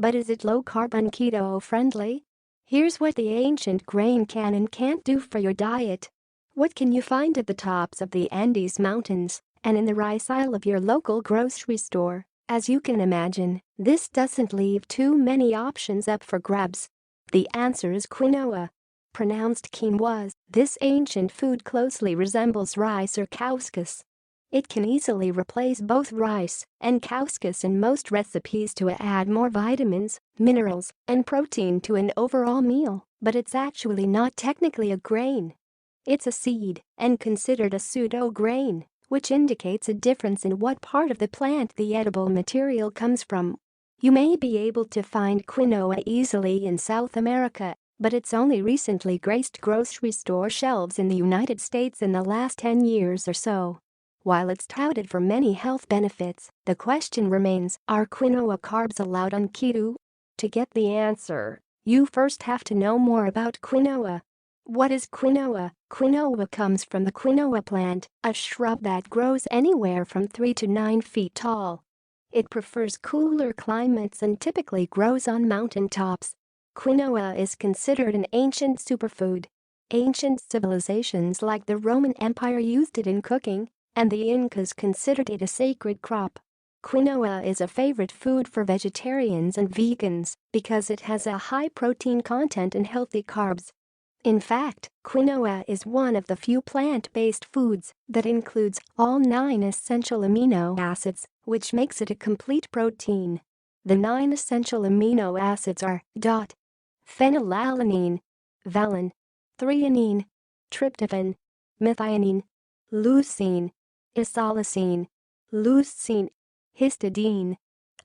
But is it low-carb and keto-friendly? Here's what the ancient grain can and can't do for your diet. What can you find at the tops of the Andes Mountains and in the rice aisle of your local grocery store? As you can imagine, this doesn't leave too many options up for grabs. The answer is quinoa. Pronounced quinoa, this ancient food closely resembles rice or couscous. It can easily replace both rice and couscous in most recipes to add more vitamins, minerals, and protein to an overall meal, but it's actually not technically a grain. It's a seed and considered a pseudo-grain, which indicates a difference in what part of the plant the edible material comes from. You may be able to find quinoa easily in South America, but it's only recently graced grocery store shelves in the United States in the last 10 years or so. While it's touted for many health benefits, the question remains, are quinoa carbs allowed on keto? To get the answer, you first have to know more about quinoa. What is quinoa? Quinoa comes from the quinoa plant, a shrub that grows anywhere from 3 to 9 feet tall. It prefers cooler climates and typically grows on mountain tops. Quinoa is considered an ancient superfood. Ancient civilizations like the Roman Empire used it in cooking, and the Incas considered it a sacred crop. Quinoa is a favorite food for vegetarians and vegans because it has a high protein content and healthy carbs. In fact, quinoa is one of the few plant-based foods that includes all 9 essential amino acids, which makes it a complete protein. The 9 essential amino acids are phenylalanine, valine, threonine, tryptophan, methionine, leucine, isoleucine, leucine, histidine.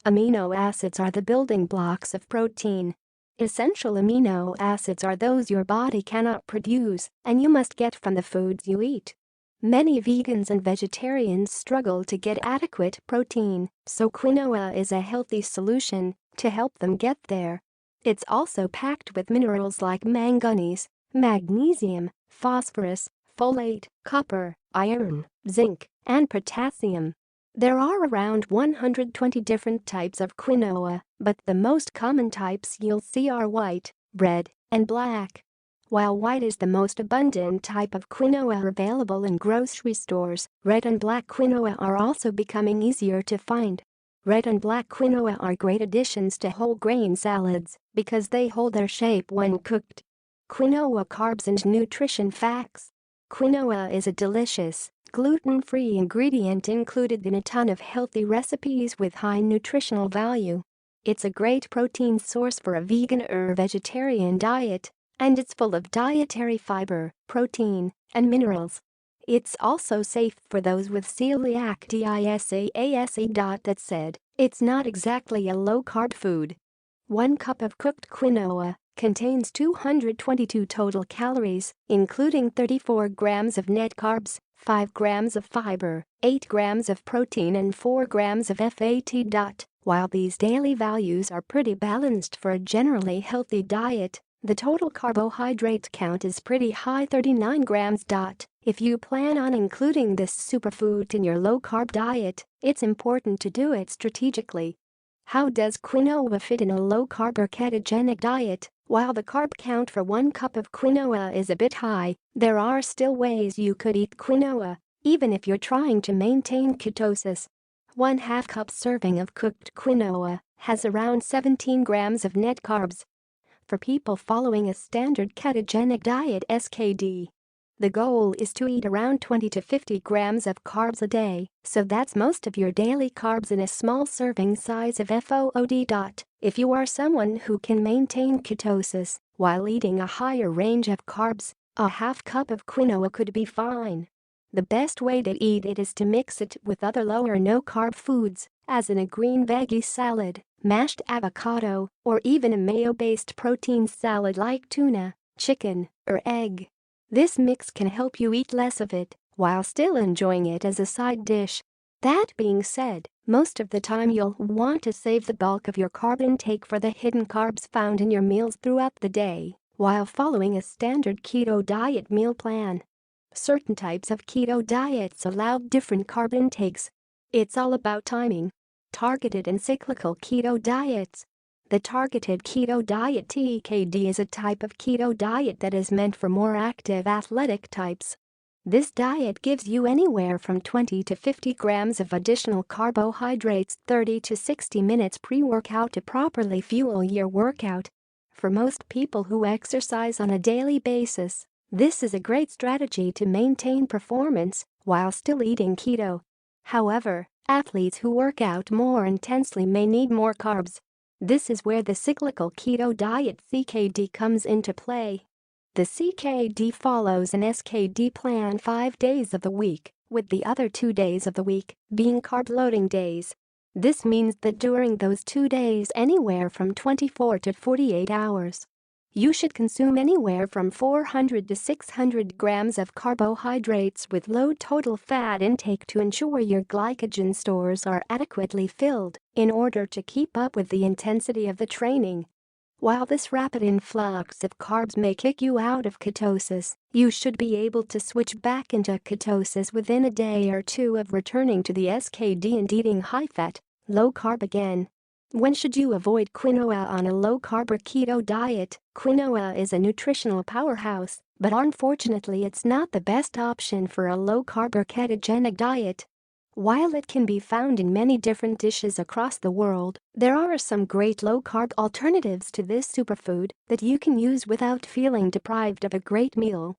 Amino acids are the building blocks of protein. Essential amino acids are those your body cannot produce and you must get from the foods you eat. Many vegans and vegetarians struggle to get adequate protein, so quinoa is a healthy solution to help them get there. It's also packed with minerals like manganese, magnesium, phosphorus, folate, copper, iron, zinc, and potassium. There are around 120 different types of quinoa, but the most common types you'll see are white, red, and black. While white is the most abundant type of quinoa available in grocery stores, red and black quinoa are also becoming easier to find. Red and black quinoa are great additions to whole grain salads because they hold their shape when cooked. Quinoa carbs and nutrition facts. Quinoa is a delicious, gluten-free ingredient included in a ton of healthy recipes with high nutritional value. It's a great protein source for a vegan or vegetarian diet, and it's full of dietary fiber, protein, and minerals. It's also safe for those with celiac disease. That said, it's not exactly a low-carb food. 1 cup of cooked quinoa contains 222 total calories, including 34 grams of net carbs, 5 grams of fiber, 8 grams of protein and 4 grams of fat. While these daily values are pretty balanced for a generally healthy diet, the total carbohydrate count is pretty high, 39 grams. If you plan on including this superfood in your low-carb diet, it's important to do it strategically. How does quinoa fit in a low-carb or ketogenic diet? While the carb count for 1 cup of quinoa is a bit high, there are still ways you could eat quinoa, even if you're trying to maintain ketosis. 1/2 cup serving of cooked quinoa has around 17 grams of net carbs. For people following a standard ketogenic diet (SKD), the goal is to eat around 20 to 50 grams of carbs a day, so that's most of your daily carbs in a small serving size of food. If you are someone who can maintain ketosis while eating a higher range of carbs, a 1/2 cup of quinoa could be fine. The best way to eat it is to mix it with other low or no-carb foods, as in a green veggie salad, mashed avocado, or even a mayo-based protein salad like tuna, chicken, or egg. This mix can help you eat less of it while still enjoying it as a side dish. That being said, most of the time you'll want to save the bulk of your carb intake for the hidden carbs found in your meals throughout the day while following a standard keto diet meal plan. Certain types of keto diets allow different carb intakes. It's all about timing. Targeted and cyclical keto diets. The targeted keto diet (TKD) is a type of keto diet that is meant for more active athletic types. This diet gives you anywhere from 20 to 50 grams of additional carbohydrates 30 to 60 minutes pre-workout to properly fuel your workout. For most people who exercise on a daily basis, this is a great strategy to maintain performance while still eating keto. However, athletes who work out more intensely may need more carbs. This is where the cyclical keto diet (CKD) comes into play. The CKD follows an SKD plan 5 days of the week, with the other 2 days of the week being carb-loading days. This means that during those 2 days, anywhere from 24 to 48 hours, you should consume anywhere from 400 to 600 grams of carbohydrates with low total fat intake to ensure your glycogen stores are adequately filled in order to keep up with the intensity of the training. While this rapid influx of carbs may kick you out of ketosis, you should be able to switch back into ketosis within a day or two of returning to the SKD and eating high-fat, low-carb again. When should you avoid quinoa on a low-carb or keto diet? Quinoa is a nutritional powerhouse, but unfortunately it's not the best option for a low-carb or ketogenic diet. While it can be found in many different dishes across the world, there are some great low-carb alternatives to this superfood that you can use without feeling deprived of a great meal.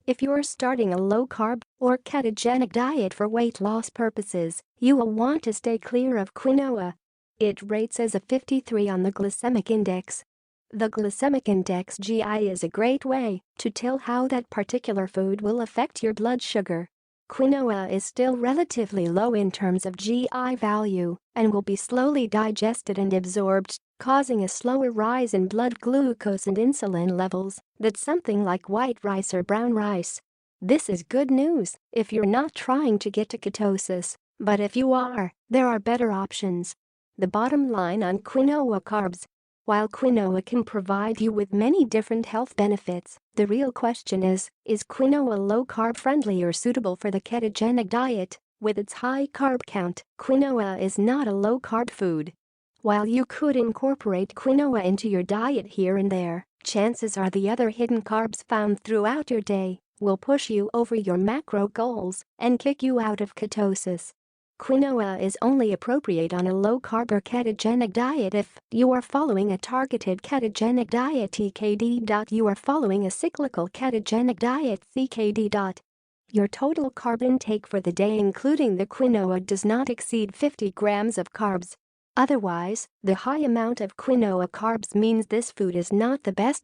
If you're starting a low-carb or ketogenic diet for weight loss purposes, you will want to stay clear of quinoa. It rates as a 53 on the glycemic index. The glycemic index (GI) is a great way to tell how that particular food will affect your blood sugar. Quinoa is still relatively low in terms of GI value and will be slowly digested and absorbed, causing a slower rise in blood glucose and insulin levels than something like white rice or brown rice. This is good news if you're not trying to get to ketosis, but if you are, there are better options. The bottom line on quinoa carbs. While quinoa can provide you with many different health benefits, the real question is quinoa low-carb friendly or suitable for the ketogenic diet? With its high carb count, quinoa is not a low-carb food. While you could incorporate quinoa into your diet here and there, chances are the other hidden carbs found throughout your day will push you over your macro goals and kick you out of ketosis. Quinoa is only appropriate on a low-carb or ketogenic diet if you are following a targeted ketogenic diet (TKD). You are following a cyclical ketogenic diet (CKD). Your total carb intake for the day including the quinoa does not exceed 50 grams of carbs. Otherwise, the high amount of quinoa carbs means this food is not the best